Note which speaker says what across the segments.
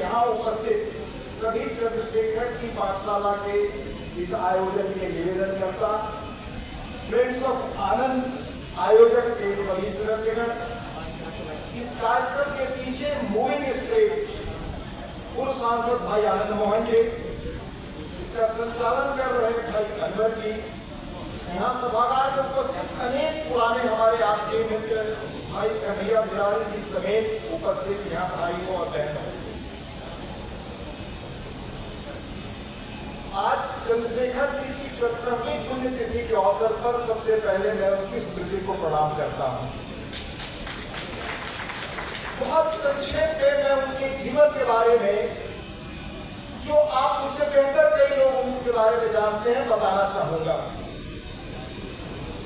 Speaker 1: यहाँ उपस्थित सभी चंद्रशेखर की पाठशाला के इस आयोजन के निवेदन करता, फ्रेंड्स ऑफ आनंद आयोजक के सभी सदस्यगण, इस कार्यक्रम के पीछे मूविंग स्ट्रेट पूर्व सांसद भाई आनंद मोहन जी, इसका संचालन कर रहे भाई अनवर जी, यहाँ सभागार में उपस्थित अनेक पुराने हमारे आपके मित्र भाई कन्हैया बिरारी जी समेत उपस्थित यहाँ भाइयों और बहनों, आज चंद्रशेखर जी की 17वीं पुण्यतिथि के अवसर पर सबसे पहले मैं उनकी स्मृति को प्रणाम करता हूँ। बहुत संक्षेप में मैं उनके जीवन के बारे में, जो आप उससे बेहतर कई लोग उनके बारे में जानते हैं, बताना चाहूंगा।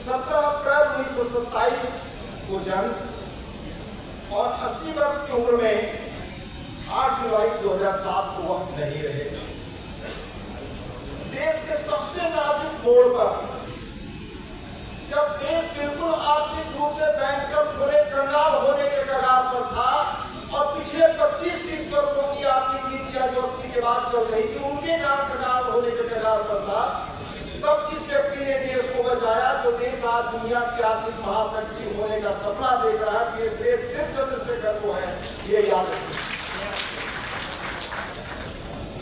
Speaker 1: 17 अप्रैल 1927 को जन्म और 80 वर्ष की उम्र में 8 जुलाई 2007 को वह नहीं रहे। देश के सबसे नाजुक मोड़ पर, जब देश बिल्कुल आर्थिक रूप से बैंकक्रप्ट होने, कंगाल होने के कगार पर था और पिछले 25-30 वर्षों की आर्थिक नीतियां जो 80 के बाद चल रही थी उनके कारण कंगाल होने के कगार पर था, तब जिस व्यक्ति ने देश को बचाया, जो देश आज दुनिया की आर्थिक महाशक्ति होने का सपना देख रहा है, ये श्रेय सिर्फ चंद्रशेखर को है, ये याद रखिए।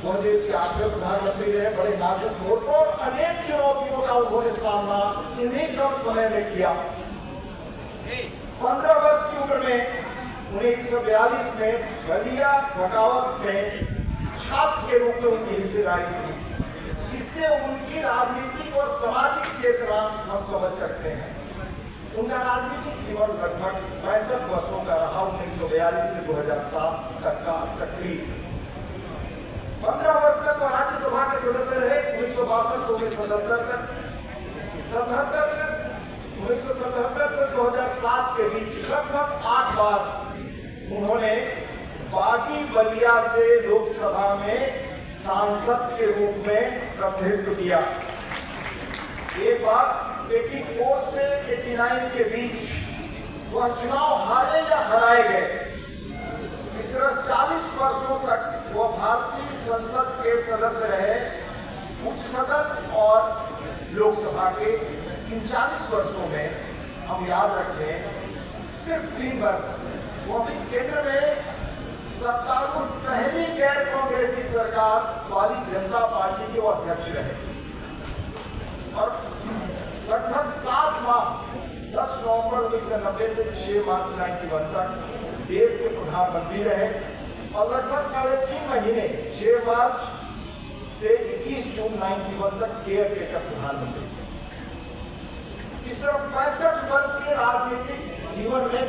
Speaker 1: वह देश के आखिरी प्रधानमंत्री रहे, बड़े नाजुक मोड़ पर अनेक चुनौतियों का उन्होंने सामना इन्हीं कम समय में किया। 15 वर्ष की उम्र में 1942 में बलिया बगावत में छात्र के रूप में उनकी हिस्सेदारी थी। इससे उनकी राजनीतिक और सामाजिक चेतना हम समझ सकते हैं। उनका राजनीतिक जीवन लगभग 65 वर्षों का रहा। 1942 से 2007 तक का सक्रिय 15 वर्ष तक वो राज्यसभा के सदस्य रहे। 1962 से 1977 तक, 1977 से 2007 के बीच लगभग 8 बार उन्होंने बागी बलिया से लोकसभा में सांसद के रूप में प्रतिनिधित्व किया। एक बार 84 से 89 के बीच वह चुनाव हारे या हराए गए। इस तरह 40 वर्षों तक वो भारतीय संसद के सदस्य रहे। उच्च सदन और लोकसभा के इन 40 वर्षों में हम याद रखें, सिर्फ 3 वर्ष वो भी केंद्र में सत्तारूढ़ पहली गैर कांग्रेसी सरकार वाली जनता पार्टी के वो अध्यक्ष रहे और लगभग 7 माह 10 नवंबर 1990 से 6 मार्च 1991 तक देश के प्रधानमंत्री रहे और लगभग 3.5 महीने 6 मार्च से 21 जून 1991 तक केयर टेकर प्रधानमंत्री। इस तरह 65 वर्ष के राजनीतिक जीवन में,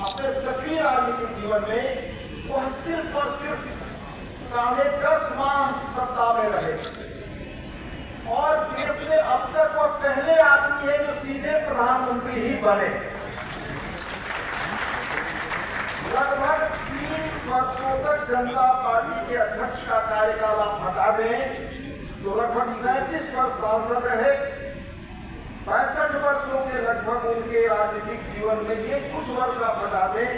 Speaker 1: अपने सक्रिय राजनीतिक जीवन में वह सिर्फ और सिर्फ 10.5 माह सत्ता में रहे और देश में अब तक वह पहले आदमी है जो सीधे प्रधानमंत्री ही बने। लगभग 3 वर्षों तक जनता पार्टी के अध्यक्ष का कार्यकाल आप हटा दें तो लगभग 37 वर्ष सांसद रहे। 65 वर्षों के लगभग उनके राजनीतिक जीवन में ये कुछ वर्ष आप हटा दें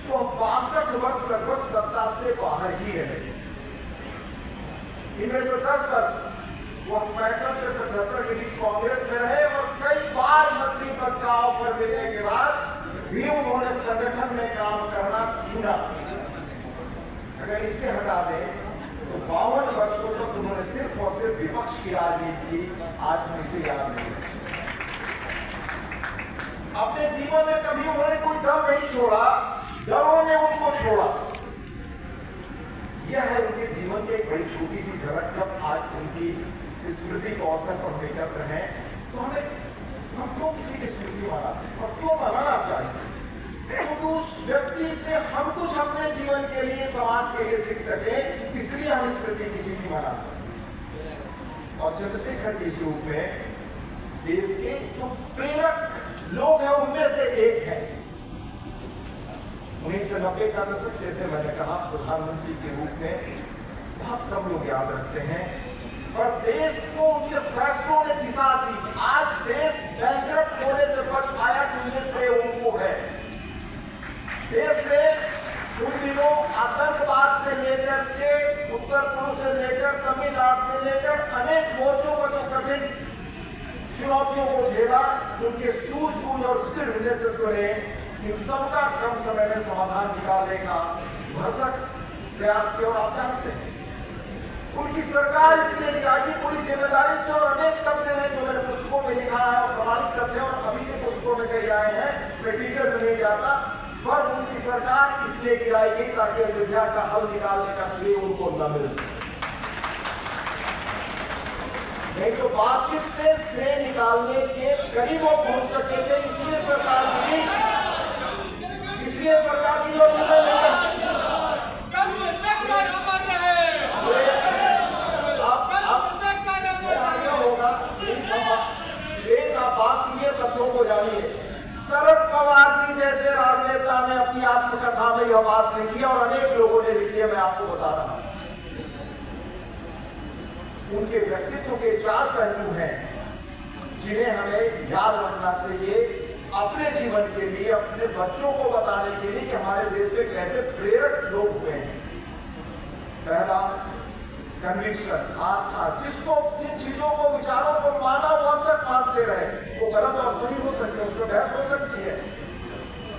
Speaker 1: तो 62 वर्ष लगभग सत्ता से बाहर ही रहे। इनमें से 10 वर्ष वो 65 से 75 के बीच कांग्रेस में रहे और कई बार मंत्री पद का ऑफर देने के बाद भी उन्होंने संगठन में काम करना चुना। अगर इसे हटा दें तो 52 वर्षों तक उन्होंने सिर्फ और सिर्फ विपक्ष की राजनीति की। आज हम इसे याद नहीं। अपने जीवन में कभी उन्होंने कोई दल नहीं छोड़ा, दलों ने उनको छोड़ा। यह है उनके जीवन की एक बड़ी छोटी सी झलक। जब आज उनकी स्मृति के अवसर पर हम एकत्र हैं तो हम क्यों किसी की स्मृति मनाते हैं और क्यों मनाना चाहिए? क्योंकि उस व्यक्ति से हम कुछ अपने जीवन के लिए, समाज के लिए सीख सके, इसलिए हम स्मृति किसी की मनाते हैं। और चंद्रशेखर इस रूप में देश के जो प्रेरक लोग हैं उनमें से एक है। 1990 का दशक, जैसे मैंने कहा, प्रधानमंत्री के रूप में बहुत कम लोग याद रखते हैं, पर देश को उनके फैसलों ने दिशा दी। आज देश बैंकरप्ट होने से बच पाया तो ये श्रेय उनको है। देश में उन दिनों चुनौतियों को झेला, उनके सूझबूझ और दृढ़ नेतृत्व ने इन सबका कम समय में समाधान निकालने का भरसक प्रयास किया। और आप जानते हैं उनकी सरकार इसलिए निकाली पूरी जिम्मेदारी से, और अनेक तथ्य हैं जो मैंने पुस्तकों में लिखा है और प्रमाणित तथ्य और अभी के पुस्तकों में कहे आए हैं, मैं डिटेल में नहीं जाता, पर उनकी सरकार इसलिए गिराई गई ताकि अयोध्या का हल निकालने का श्रेय उनको न मिल सके। नहीं तो बातचीत से श्रेय निकालने के करीब वो पहुंच सके थे, इसलिए सरकार की जो तथ्यों को जानिए। शरद पवार जी जैसे राजनेता ने अपनी आत्मकथा में यह बात लिखी है और अनेक लोगों ने लिखी है, मैं आपको बता रहा हूं। उनके व्यक्तित्व के 4 पहलू हैं जिन्हें हमें याद रखना चाहिए अपने जीवन के लिए, अपने बच्चों को बताने के लिए कि हमारे देश में कैसे प्रेरक लोग हुए हैं। पहला, कन्विक्शन, आस्था, जिसको जिन चीजों को, विचारों को माना वो हम तक मानते रहे, वो गलत और सही हो सकते हैं, उसमें बहस हो सकती है,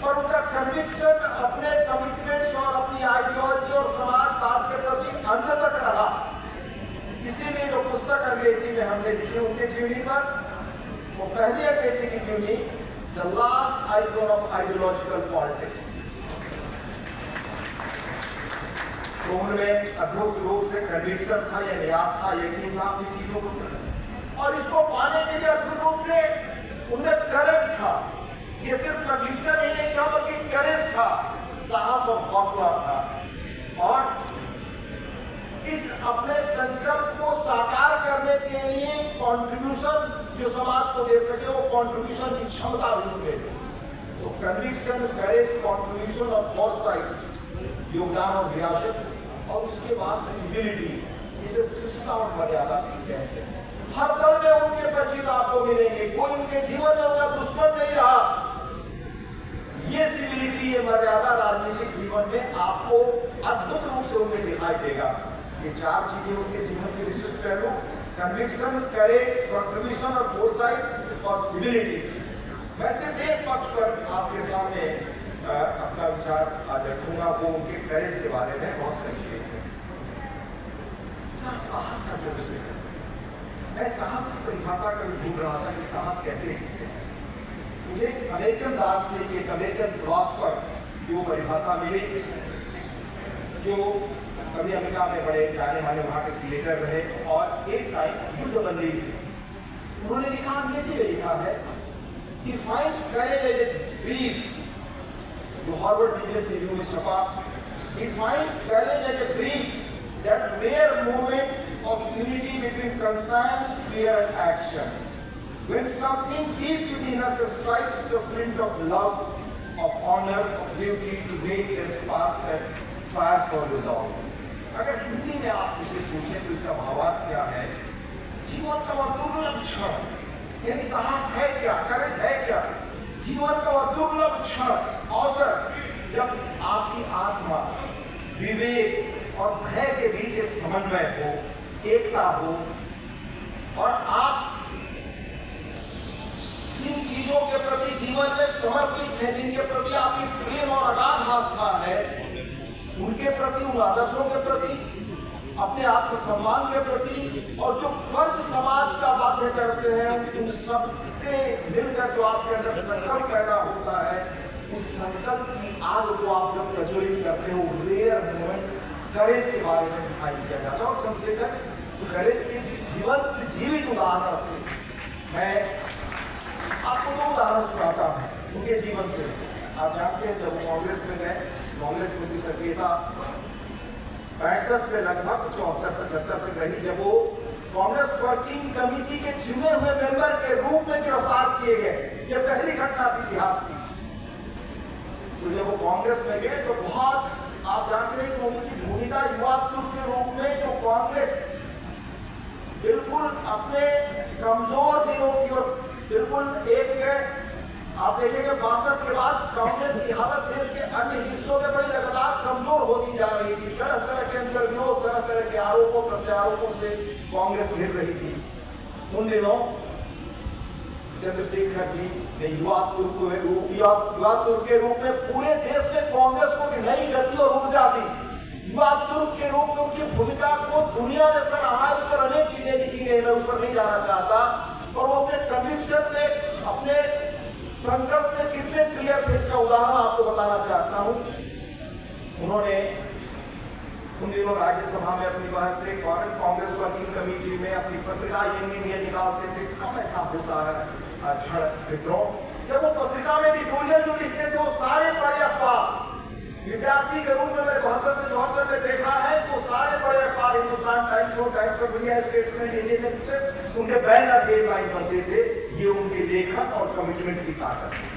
Speaker 1: पर उनका कन्विक्शन अपने कमिटमेंट्स और अपनी आइडियोलॉजी और समाजवाद के प्रति अंत तक रहा। इसीलिए जो पुस्तक अंग्रेजी में हमने लिखी उनकी जीवनी पर, वो पहली अंग्रेजी की जीवनी the last icon of ideological politics, तो उनमें अद्भुत रूप से कन्विक्शन था, यानी आस्था, यकीन था अपनी चीजों को, और इसको पाने के लिए अद्भुत रूप से उनमें करेज था। ये सिर्फ कन्विक्शन ही नहीं था बल्कि करेज था, साहस और हौसला था, और इस अपने संकल्प को साकार करने के लिए कंट्रीब्यूशन जो समाज को दे सके, वो कंट्रीब्यूशन की क्षमता भी उनमें थी। तो कन्विक्शन, करेज, कंट्रीब्यूशन और फॉरसाइट, योगदान और विरासत, और उसके बाद सिविलिटी, इसे शिष्टता और मर्यादा कहते हैं। हर दल में उनके परिचित आपको मिलेंगे, कोई उनके जीवन में उनका दुश्मन नहीं रहा। ये सिविलिटी, ये मर्यादा राजनीतिक जीवन में आपको अद्भुत रूप से उनमें दिखाई देगा। ये 4 चीजें उनके जीवन के विशिष्ट पहलू, कन्विक्शन, करेज, कंट्रीब्यूशन और फोरसाइट और सिविलिटी। मैं सिर्फ एक पक्ष पर आपके सामने अपना विचार आज रखूंगा, वो उनके करेज के बारे में। बहुत संक्षेप में साहस का जब से मैं साहस की परिभाषा कभी ढूंढ रहा था कि साहस कहते हैं किसे। मुझे अमेरिकन दार्शनिक, एक अमेरिकन फिलॉसफर की वो परिभाषा मिली जो कभी अमेरिका में बड़े जाने माने वहां के सीनेटर रहे और एक टाइम युद्धबंदी थी। उन्होंने लिखा, अंग्रेजी में लिखा है, define courage as a brief, जो हार्वर्ड बिजनेस रिव्यू में छपा, define courage as a brief that rare moment of unity between conscience, fear and action, when something deep within us strikes the flint of love, of honor, of duty to make a spark that fires for resolve. अगर हिंदी में आप उसे पूछें तो इसका भावार्थ क्या है? जीवन का वह दुर्लभ क्षण, यानी साहस है क्या, करेज है क्या? जीवन का वह दुर्लभ क्षण, अवसर, जब आपकी आत्मा विवेक और भय के बीच एक समन्वय हो, एकता हो, और आप जिन चीजों के प्रति जीवन में समर्पित हैं, जिनके प्रति आपकी प्रेम और अगाध आस्था है, उनके प्रति, उन आदर्शों के प्रति, अपने आत्मसम्मान के प्रति, और जो फर्ज समाज का बाध्य करते हैं, उन सबसे मिलकर जो आपके अंदर संकल्प पैदा होता है, उस संकल्प की आग को आप जब प्रज्वलित करते हो, रेयर मोमेंट करेज के बारे में दिखाई दिया जाता है। और चंद्रशेखर करेज के जीवंत जीवित उदाहरण, मैं आपको 2 उदाहरण सुनाता हूँ उनके जीवन से। आप जानते हैं जब वो कांग्रेस में गए, कांग्रेस में उनकी सक्रियता 65 से लगभग 74-75 तक रही, जब वो कांग्रेस वर्किंग कमेटी के चुने हुए मेंबर के रूप में गिरफ्तार किए गए। यह पहली घटना थी इतिहास की। तो जब वो कांग्रेस में गए तो बहुत, आप जानते हैं कि उनकी भूमिका युवा तुर्क के रूप में, जो कांग्रेस बिल्कुल अपने कमजोर दिनों की ओर, बिल्कुल एक, आप देखेंगे 62 के बाद कांग्रेस की हालत देश के अन्य हिस्सों में बड़ी लगातार कमजोर होती जा रही थी। तरह तरह के अंतर्विरोध, तरह तरह के आरोपों प्रत्यारोपों से कांग्रेस घिर रही थी। उन दिनों चंद्रशेखर जी ने युवा तुर्क के रूप में पूरे देश में कांग्रेस को भी नई गति और ऊर्जा दी। युवा तुर्क के रूप में उनकी भूमिका को दुनिया ने सराहा, उस पर अनेक चीजें लिखी गई, मैं उस पर नहीं जाना चाहता। और वो अपने कन्विक्शन में, अपने संकल्प में कितने क्लियर थे, इसका उदाहरण आपको बताना चाहता हूं। उन्होंने उन दिनों राज्यसभा में अपनी बहस से कांग्रेस वर्किंग कमेटी में अपनी पत्रिका यंग इंडिया निकालते थे। कम ऐसा होता है विद्रोह, जब वो पत्रिका में एडिटोरियल जो लिखते थे वो सारे बड़े अखबार, विद्यार्थी के रूप में मैंने 72 से 74 में देखा है, तो सारे बड़े अखबार, हिंदुस्तान टाइम्स हो, times of India, statesman, Indian express, उनके बैनर हेडलाइन बनते थे। ये उनके लेखन और कमिटमेंट की ताकत है।